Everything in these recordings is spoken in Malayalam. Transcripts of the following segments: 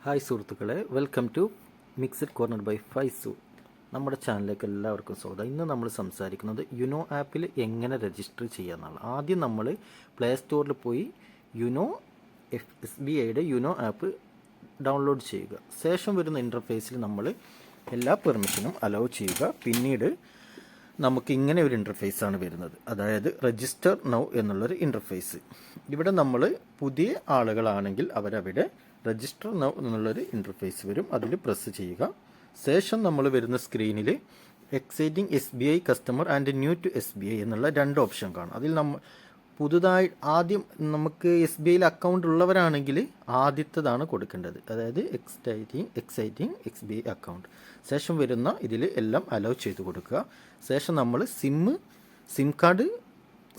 ഹായ് സുഹൃത്തുക്കളെ, welcome to mixed corner by Faisu. നമ്മുടെ ചാനലിലേക്ക് എല്ലാവർക്കും സ്വാഗതം. ഇന്ന് നമ്മൾ സംസാരിക്കുന്നത് യുനോ ആപ്പിൽ എങ്ങനെ രജിസ്റ്റർ ചെയ്യാമെന്നാണ്. ആദ്യം നമ്മൾ പ്ലേ സ്റ്റോറിൽ പോയി യുനോ SBIയുടെ യുനോ ആപ്പ് ഡൗൺലോഡ് ചെയ്യുക. ശേഷം വരുന്ന ഇൻ്റർഫേസിൽ നമ്മൾ എല്ലാ പെർമിഷനും അലൗ ചെയ്യുക. പിന്നീട് നമുക്ക് ഇങ്ങനെ ഒരു ഇൻ്റർഫേസാണ് വരുന്നത്, അതായത് രജിസ്റ്റർ നൗ എന്നുള്ളൊരു ഇൻ്റർഫേസ്. ഇവിടെ നമ്മൾ പുതിയ ആളുകളാണെങ്കിൽ അവരവിടെ രജിസ്റ്റർ നൗ എന്നുള്ളൊരു ഇൻ്റർഫേസ് വരും, അതിൽ പ്രസ് ചെയ്യുക. ശേഷം നമ്മൾ വരുന്ന സ്ക്രീനിൽ exciting SBI customer and new to SBI എന്നുള്ള രണ്ട് ഓപ്ഷൻ കാണും. അതിൽ പുതുതായി ആദ്യം നമുക്ക് SBIയിൽ അക്കൗണ്ട് ഉള്ളവരാണെങ്കിൽ ആദ്യത്തേതാണ് കൊടുക്കേണ്ടത്, അതായത് എക്സൈറ്റിംഗ് SBI അക്കൗണ്ട്. ശേഷം വരുന്ന ഇതിൽ എല്ലാം അലൗ ചെയ്ത് കൊടുക്കുക. ശേഷം നമ്മൾ സിം കാർഡ്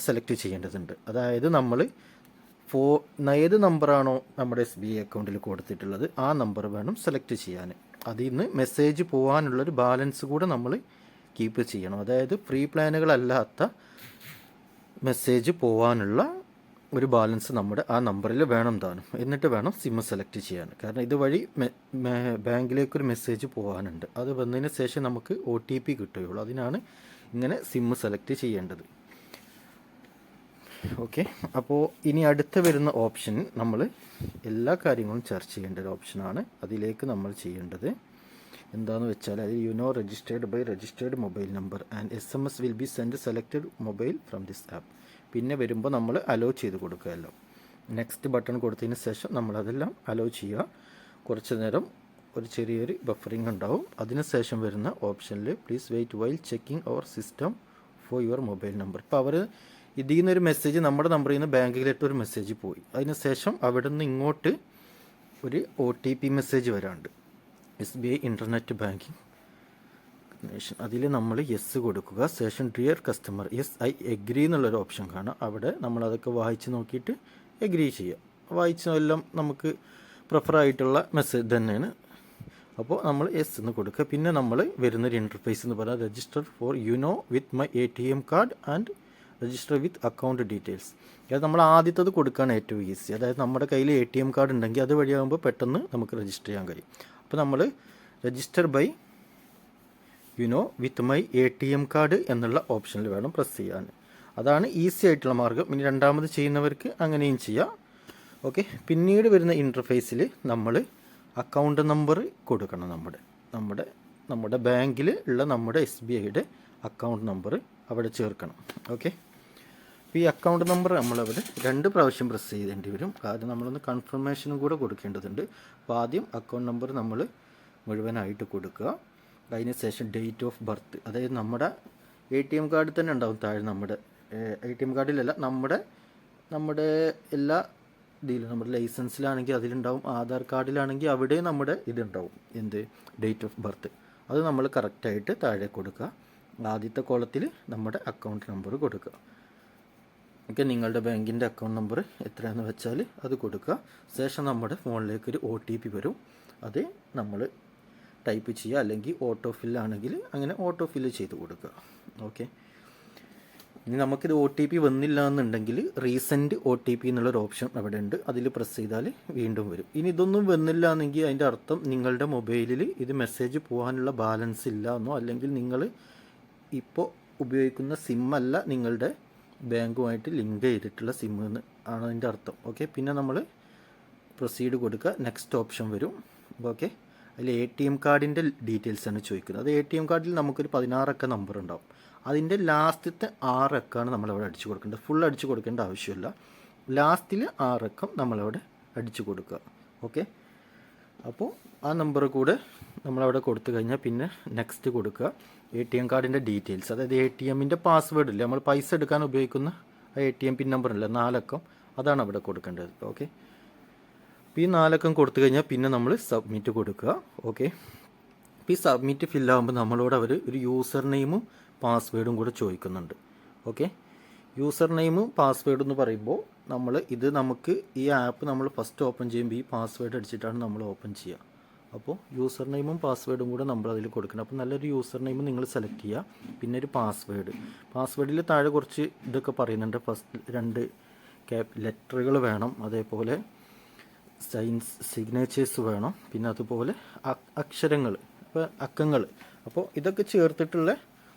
സെലക്ട് ചെയ്യേണ്ടതുണ്ട്. അതായത് നമ്മൾ ഏത് നമ്പറാണോ നമ്മുടെ SBI അക്കൗണ്ടിൽ കൊടുത്തിട്ടുള്ളത് ആ നമ്പർ വേണം സെലക്ട് ചെയ്യാൻ. അതിൽ നിന്ന് മെസ്സേജ് പോകാനുള്ളൊരു ബാലൻസ് കൂടെ നമ്മൾ കീപ്പ് ചെയ്യണം. അതായത് ഫ്രീ പ്ലാനുകളല്ലാത്ത മെസ്സേജ് പോകാനുള്ള ഒരു ബാലൻസ് നമ്മുടെ ആ നമ്പറിൽ വേണം താനും. എന്നിട്ട് വേണം സിം സെലക്ട് ചെയ്യാൻ. കാരണം ഇതുവഴി ബാങ്കിലേക്കൊരു മെസ്സേജ് പോകാനുണ്ട്. അത് വന്നതിന് ശേഷം നമുക്ക് OTP കിട്ടുകയുള്ളൂ. അതിനാണ് ഇങ്ങനെ സിം സെലക്ട് ചെയ്യേണ്ടത്. ഓക്കെ, അപ്പോൾ ഇനി അടുത്ത വരുന്ന ഓപ്ഷൻ നമ്മൾ എല്ലാ കാര്യങ്ങളും ചർച്ച ചെയ്യേണ്ട ഒരു ഓപ്ഷനാണ്. അതിലേക്ക് നമ്മൾ ചെയ്യേണ്ടത് എന്താണെന്ന് വെച്ചാൽ, അത് YONO registered by registered mobile number and SMS will be send selected mobile from this app. പിന്നെ വരുമ്പോൾ നമ്മൾ അലോ ചെയ്ത് കൊടുക്കുകയല്ലോ. നെക്സ്റ്റ് ബട്ടൺ കൊടുത്തതിന് ശേഷം നമ്മളതെല്ലാം അലോ ചെയ്യുക. കുറച്ച് നേരം ഒരു ചെറിയൊരു ബഫറിങ് ഉണ്ടാവും. അതിനുശേഷം വരുന്ന ഓപ്ഷനിൽ please wait while checking our system for your mobile number. ഇപ്പോൾ അവർ ഇതിൽ നിന്നൊരു മെസ്സേജ് നമ്മുടെ നമ്പറിൽ നിന്ന് ബാങ്കിലേക്ക് ഒരു മെസ്സേജ് പോയി. അതിനുശേഷം അവിടെ നിന്ന് ഇങ്ങോട്ട് ഒരു OTP മെസ്സേജ് വരാണ്ട്, SBI ഇൻ്റർനെറ്റ് ബാങ്കിങ് കണക്ഷൻ. അതിൽ നമ്മൾ യെസ് കൊടുക്കുക. ശേഷം ഡിയർ കസ്റ്റമർ ഐ എഗ്രി എന്നുള്ളൊരു ഓപ്ഷൻ കാണാം. അവിടെ നമ്മളതൊക്കെ വായിച്ച് നോക്കിയിട്ട് എഗ്രി ചെയ്യുക. വായിച്ചെല്ലാം നമുക്ക് പ്രിഫർ ആയിട്ടുള്ള മെസ്സേജ് തന്നെയാണ്. അപ്പോൾ നമ്മൾ യെസ് എന്ന് കൊടുക്കുക. പിന്നെ നമ്മൾ വരുന്നൊരു ഇൻ്റർഫേസ് എന്ന് പറഞ്ഞാൽ register four you know with my ATM card and register with account details. അത് നമ്മൾ ആദ്യത്തത് കൊടുക്കുകയാണ് ഏറ്റവും ഈസി. അതായത് നമ്മുടെ കയ്യിൽ ATM കാർഡ് ഉണ്ടെങ്കിൽ അത് വഴിയാകുമ്പോൾ പെട്ടെന്ന് നമുക്ക് രജിസ്റ്റർ ചെയ്യാൻ കഴിയും. അപ്പോൾ നമ്മൾ register by YONO with my ATM card എന്നുള്ള ഓപ്ഷനിൽ വേണം പ്രസ് ചെയ്യാൻ. അതാണ് ഈസി ആയിട്ടുള്ള മാർഗ്ഗം. ഇനി രണ്ടാമത് ചെയ്യുന്നവർക്ക് അങ്ങനെയും ചെയ്യാം. ഓക്കെ, പിന്നീട് വരുന്ന ഇൻ്റർഫേസിൽ നമ്മൾ അക്കൗണ്ട് നമ്പർ കൊടുക്കണം. നമ്മുടെ ബാങ്കിൽ ഉള്ള നമ്മുടെ SBIയുടെ അക്കൗണ്ട് നമ്പർ അവിടെ ചേർക്കണം. ഓക്കെ, അപ്പോൾ ഈ അക്കൗണ്ട് നമ്പർ നമ്മളവിടെ 2 പ്രാവശ്യം പ്രസ് ചെയ്യേണ്ടി വരും. കാരണം നമ്മളൊന്ന് കൺഫർമേഷനും കൂടെ കൊടുക്കേണ്ടതുണ്ട്. അപ്പോൾ ആദ്യം അക്കൗണ്ട് നമ്പർ നമ്മൾ മുഴുവനായിട്ട് കൊടുക്കുക. അതിന് ശേഷം ഡേറ്റ് ഓഫ് ബർത്ത്, അതായത് നമ്മുടെ ATM കാർഡിൽ തന്നെ ഉണ്ടാവും താഴെ. നമ്മുടെ ATM കാർഡിലല്ല, നമ്മുടെ എല്ലാ ഇതിലും, നമ്മുടെ ലൈസൻസിലാണെങ്കിൽ അതിലുണ്ടാവും, ആധാർ കാർഡിലാണെങ്കിൽ അവിടെ നമ്മുടെ ഇതുണ്ടാവും, എന്ത് ഡേറ്റ് ഓഫ് ബർത്ത്. അത് നമ്മൾ കറക്റ്റായിട്ട് താഴെ കൊടുക്കുക. ആദ്യത്തെ കോളത്തിൽ നമ്മുടെ അക്കൗണ്ട് നമ്പർ കൊടുക്കുക. ഓക്കെ, നിങ്ങളുടെ ബാങ്കിൻ്റെ അക്കൗണ്ട് നമ്പർ എത്രയാണെന്ന് വെച്ചാൽ അത് കൊടുക്കുക. ശേഷം നമ്മുടെ ഫോണിലേക്ക് ഒരു OTP വരും. അത് നമ്മൾ ടൈപ്പ് ചെയ്യുക, അല്ലെങ്കിൽ ഓട്ടോ ഫില്ലാണെങ്കിൽ അങ്ങനെ ഓട്ടോ ഫില്ല് ചെയ്ത് കൊടുക്കുക. ഓക്കെ, ഇനി നമുക്കിത് OTP വന്നില്ല എന്നുണ്ടെങ്കിൽ റീസെൻറ്റ് OTP എന്നുള്ളൊരു ഓപ്ഷൻ അവിടെ ഉണ്ട്. അതിൽ പ്രസ് ചെയ്താൽ വീണ്ടും വരും. ഇനി ഇതൊന്നും വന്നില്ല എന്നെങ്കിൽ അതിൻ്റെ അർത്ഥം നിങ്ങളുടെ മൊബൈലിൽ ഇത് മെസ്സേജ് പോകാനുള്ള ബാലൻസ് ഇല്ല എന്നോ, അല്ലെങ്കിൽ നിങ്ങൾ ഇപ്പോൾ ഉപയോഗിക്കുന്ന സിമ്മല്ല നിങ്ങളുടെ ബാങ്കുമായിട്ട് ലിങ്ക് ചെയ്തിട്ടുള്ള സിം എന്ന് ആണ് അതിൻ്റെ അർത്ഥം. ഓക്കെ, പിന്നെ നമ്മൾ പ്രൊസീഡ് കൊടുക്കുക. നെക്സ്റ്റ് ഓപ്ഷൻ വരും. ഓക്കെ, അതിൽ ATM കാർഡിൻ്റെ ഡീറ്റെയിൽസ് ആണ് ചോദിക്കുന്നത്. അത് ATM കാർഡിൽ നമുക്കൊരു 16 അക്ക നമ്പർ ഉണ്ടാവും. അതിൻ്റെ ലാസ്റ്റത്തെ 6 അക്കമാണ് നമ്മളവിടെ അടിച്ചു കൊടുക്കേണ്ടത്. ഫുൾ അടിച്ചു കൊടുക്കേണ്ട ആവശ്യമില്ല. ലാസ്റ്റിൽ 6 അക്കം നമ്മളവിടെ അടിച്ചു കൊടുക്കുക. ഓക്കെ, അപ്പോൾ ആ നമ്പർ കൂടെ നമ്മളവിടെ കൊടുത്തു കഴിഞ്ഞാൽ പിന്നെ നെക്സ്റ്റ് കൊടുക്കുക. ATM കാർഡിൻ്റെ ഡീറ്റെയിൽസ്, അതായത് ATMൻ്റെ പാസ്വേഡ് ഇല്ല, നമ്മൾ പൈസ എടുക്കാൻ ഉപയോഗിക്കുന്ന ആ ATM പിൻ നമ്പർ ഇല്ല, 4 അക്കം, അതാണ് അവിടെ കൊടുക്കേണ്ടത്. ഓക്കെ, അപ്പോൾ ഈ 4 അക്കം കൊടുത്തു കഴിഞ്ഞാൽ പിന്നെ നമ്മൾ സബ്മിറ്റ് കൊടുക്കുക. ഓക്കെ, അപ്പോൾ ഈ സബ്മിറ്റ് ഫില്ലാകുമ്പോൾ നമ്മളോട് അവർ ഒരു യൂസർ നെയിമും പാസ്വേഡും കൂടെ ചോദിക്കുന്നുണ്ട്. ഓക്കെ, യൂസർ നെയിമും പാസ്വേഡും എന്ന് പറയുമ്പോൾ നമുക്ക് ഈ ആപ്പ് നമ്മൾ ഫസ്റ്റ് ഓപ്പൺ ചെയ്യുമ്പോൾ ഈ പാസ്വേഡ് അടിച്ചിട്ടാണ് നമ്മൾ ഓപ്പൺ ചെയ്യുക. അപ്പോൾ യൂസർ നെയിമും പാസ്വേഡും കൂടെ നമ്മൾ അതിൽ കൊടുക്കണം. അപ്പോൾ നല്ലൊരു യൂസർ നെയിം നിങ്ങൾ സെലക്ട് ചെയ്യുക. പിന്നെ ഒരു പാസ്വേഡിൽ താഴെ കുറച്ച് ഇതൊക്കെ പറയുന്നുണ്ട്. ഫസ്റ്റ് 2 ലെറ്ററുകൾ വേണം. അതേപോലെ സൈൻസ് സിഗ്നേച്ചേഴ്സ് വേണം, പിന്നെ അതുപോലെ അക്ഷരങ്ങൾ, ഇപ്പോൾ അക്കങ്ങൾ. അപ്പോൾ ഇതൊക്കെ ചേർത്തിട്ടുള്ള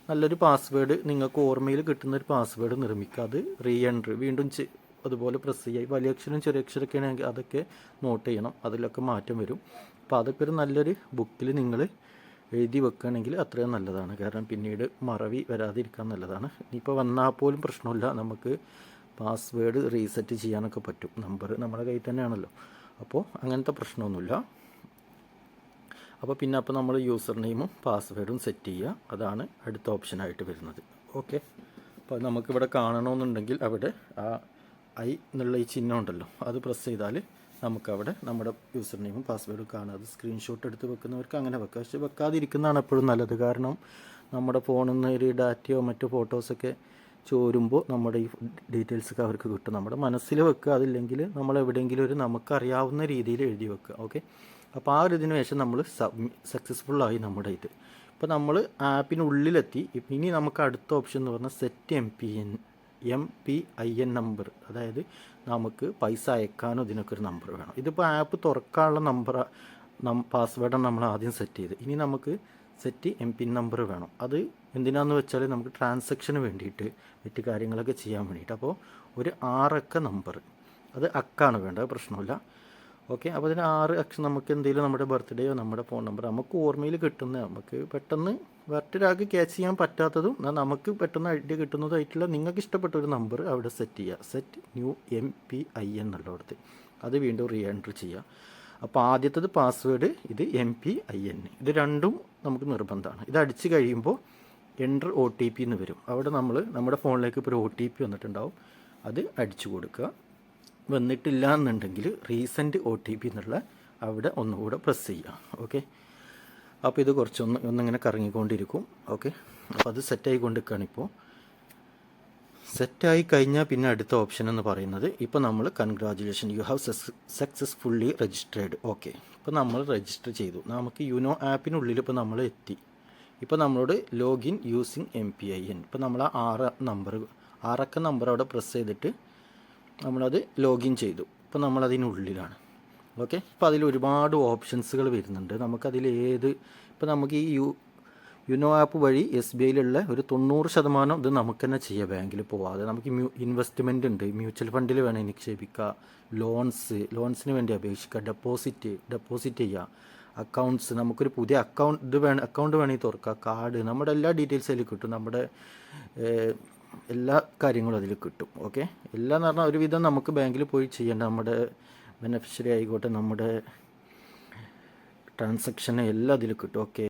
നല്ലൊരു പാസ്വേഡ്, നിങ്ങൾക്ക് ഓർമ്മയിൽ കിട്ടുന്ന ഒരു പാസ്വേഡ് നിർമ്മിക്കുക. അത് റീ എൻട്രി വീണ്ടും അതുപോലെ പ്രസ് ചെയ്യുക. വലിയ അക്ഷരം ചെറിയ അക്ഷരമൊക്കെ ആണെങ്കിൽ അതൊക്കെ നോട്ട് ചെയ്യണം, അതിലൊക്കെ മാറ്റം വരും. അപ്പോൾ അതൊക്കെ ഒരു നല്ലൊരു ബുക്കിൽ നിങ്ങൾ എഴുതി വെക്കുകയാണെങ്കിൽ അത്രയും നല്ലതാണ്. കാരണം പിന്നീട് മറവി വരാതിരിക്കാൻ നല്ലതാണ്. ഇനിയിപ്പോൾ വന്നാൽ പോലും പ്രശ്നമില്ല, നമുക്ക് പാസ്വേഡ് റീസെറ്റ് ചെയ്യാനൊക്കെ പറ്റും. നമ്പർ നമ്മുടെ കയ്യിൽ തന്നെയാണല്ലോ, അപ്പോൾ അങ്ങനത്തെ പ്രശ്നമൊന്നുമില്ല. അപ്പോൾ നമ്മൾ യൂസർ നെയിമും പാസ്വേഡും സെറ്റ് ചെയ്യുക. അതാണ് അടുത്ത ഓപ്ഷനായിട്ട് വരുന്നത്. ഓക്കെ, അപ്പോൾ നമുക്കിവിടെ കാണണമെന്നുണ്ടെങ്കിൽ അവിടെ ആ ഐ എന്നുള്ള ഈ ചിഹ്നം ഉണ്ടല്ലോ, അത് പ്രസ് ചെയ്താൽ നമുക്കവിടെ നമ്മുടെ യൂസർ നെയിമും പാസ്വേഡും കാണാം. അത് സ്ക്രീൻഷോട്ട് എടുത്ത് വെക്കുന്നവർക്ക് അങ്ങനെ വെക്കാം. പക്ഷേ വെക്കാതിരിക്കുന്നതാണ് എപ്പോഴും നല്ലത്. കാരണം നമ്മുടെ ഫോണിൽ നിന്ന് ഒരു ഡാറ്റയോ മറ്റോ ഫോട്ടോസൊക്കെ ചോരുമ്പോൾ നമ്മുടെ ഈ ഡീറ്റെയിൽസൊക്കെ അവർക്ക് കിട്ടും. നമ്മുടെ മനസ്സിൽ വെക്കുക, അതില്ലെങ്കിൽ നമ്മൾ എവിടെയെങ്കിലും ഒരു നമുക്കറിയാവുന്ന രീതിയിൽ എഴുതി വെക്കുക. ഓക്കെ, അപ്പോൾ ആ ഒരു ഇതിന് ശേഷം നമ്മൾ സക്സസ്ഫുള്ളായി നമ്മുടെ ഇത്. ഇപ്പോൾ നമ്മൾ ആപ്പിനുള്ളിലെത്തി. ഇനി നമുക്ക് അടുത്ത ഓപ്ഷൻ എന്ന് പറഞ്ഞാൽ സെറ്റ് MPIN നമ്പർ, അതായത് നമുക്ക് പൈസ അയക്കാനോ ഇതിനൊക്കെ ഒരു നമ്പർ വേണം. ഇതിപ്പോൾ ആപ്പ് തുറക്കാനുള്ള പാസ്വേഡാണ് നമ്മൾ ആദ്യം സെറ്റ് ചെയ്ത്. ഇനി നമുക്ക് സെറ്റ് MPIN നമ്പർ വേണം. അത് എന്തിനാന്ന് വെച്ചാൽ നമുക്ക് ട്രാൻസാക്ഷന് വേണ്ടിയിട്ട് മറ്റ് കാര്യങ്ങളൊക്കെ ചെയ്യാൻ വേണ്ടിയിട്ട്. അപ്പോൾ ഒരു 6 അക്ക നമ്പർ, അത് അക്കാണ് വേണ്ടത്, പ്രശ്നമില്ല. ഓക്കെ, അപ്പോൾ അതിന് 6 അക്ഷം നമുക്ക് എന്തെങ്കിലും നമ്മുടെ ബർത്ത്ഡേയോ നമ്മുടെ ഫോൺ നമ്പർ നമുക്ക് ഓർമ്മയിൽ കിട്ടുന്ന, നമുക്ക് പെട്ടെന്ന് മറ്റൊരാൾക്ക് ക്യാച്ച് ചെയ്യാൻ പറ്റാത്തതും നമുക്ക് പെട്ടെന്ന് ഐഡിയ കിട്ടുന്നതായിട്ടുള്ള നിങ്ങൾക്ക് ഇഷ്ടപ്പെട്ട ഒരു നമ്പർ അവിടെ സെറ്റ് ചെയ്യുക. സെറ്റ് ന്യൂ MPIN എന്നുള്ളടത്ത് അത് വീണ്ടും റീ എൻട്രി ചെയ്യുക. അപ്പോൾ ആദ്യത്തേത് പാസ്വേഡ്, ഇത് MPIN, ഇത് രണ്ടും നമുക്ക് നിർബന്ധമാണ്. ഇത് അടിച്ച് കഴിയുമ്പോൾ എൻ്റർ OTP എന്ന് വരും. അവിടെ നമ്മൾ നമ്മുടെ ഫോണിലേക്ക് ഇപ്പോൾ ഒരു OTP വന്നിട്ടുണ്ടാവും, അത് അടിച്ചു കൊടുക്കുക. വന്നിട്ടില്ല എന്നുണ്ടെങ്കിൽ റീസെൻറ്റ് OTP എന്നുള്ള അവിടെ ഒന്നുകൂടെ പ്രസ് ചെയ്യുക. ഓക്കെ, അപ്പോൾ ഇത് ഒന്നിങ്ങനെ കറങ്ങിക്കൊണ്ടിരിക്കും. ഓക്കെ, അപ്പോൾ അത് സെറ്റായിക്കൊണ്ടിരിക്കുകയാണ്. ഇപ്പോൾ സെറ്റായി കഴിഞ്ഞാൽ പിന്നെ അടുത്ത ഓപ്ഷൻ എന്ന് പറയുന്നത്, ഇപ്പോൾ നമ്മൾ congratulation you have successfully registered. Okay, ഇപ്പോൾ നമ്മൾ രജിസ്റ്റർ ചെയ്തു. നമുക്ക് യുനോ ആപ്പിനുള്ളിൽ ഇപ്പോൾ നമ്മൾ എത്തി. ഇപ്പോൾ നമ്മളോട് ലോഗിൻ യൂസിങ് MPIN. ഇപ്പോൾ നമ്മൾ ആ 6 അക്ക നമ്പർ അവിടെ പ്രസ് ചെയ്തിട്ട് നമ്മളത് ലോഗിൻ ചെയ്തു. ഇപ്പോൾ നമ്മളതിനുള്ളിലാണ്. ഓക്കെ, ഇപ്പോൾ അതിൽ ഒരുപാട് ഓപ്ഷൻസുകൾ വരുന്നുണ്ട്. നമുക്കതിൽ ഇപ്പോൾ നമുക്ക് ഈ യുനോ ആപ്പ് വഴി SBIയിലുള്ള ഒരു 90% ഇത് നമുക്ക് തന്നെ ചെയ്യാം, ബാങ്കിൽ പോവാതെ. നമുക്ക് ഇൻവെസ്റ്റ്മെൻ്റ് ഉണ്ട്, മ്യൂച്വൽ ഫണ്ടിൽ വേണേൽ നിക്ഷേപിക്കുക, ലോൺസിന് വേണ്ടി അപേക്ഷിക്കുക, ഡെപ്പോസിറ്റ് ചെയ്യുക, അക്കൗണ്ട്സ്, നമുക്കൊരു പുതിയ അക്കൗണ്ട് വേണമെങ്കിൽ തുറക്കുക, കാർഡ്, നമ്മുടെ എല്ലാ ഡീറ്റെയിൽസ് അതിൽ കിട്ടും. നമ്മുടെ എല്ലാ കാര്യങ്ങളും അതിൽ കിട്ടും. ഓക്കെ, എല്ലാം എന്ന് പറഞ്ഞാൽ ഒരുവിധം നമുക്ക് ബാങ്കിൽ പോയി ചെയ്യേണ്ട, നമ്മുടെ ബെനഫിഷ്യറി ആയിക്കോട്ടെ, നമ്മുടെ ട്രാൻസാക്ഷൻ എല്ലാം അതിൽ കിട്ടും. ഓക്കെ.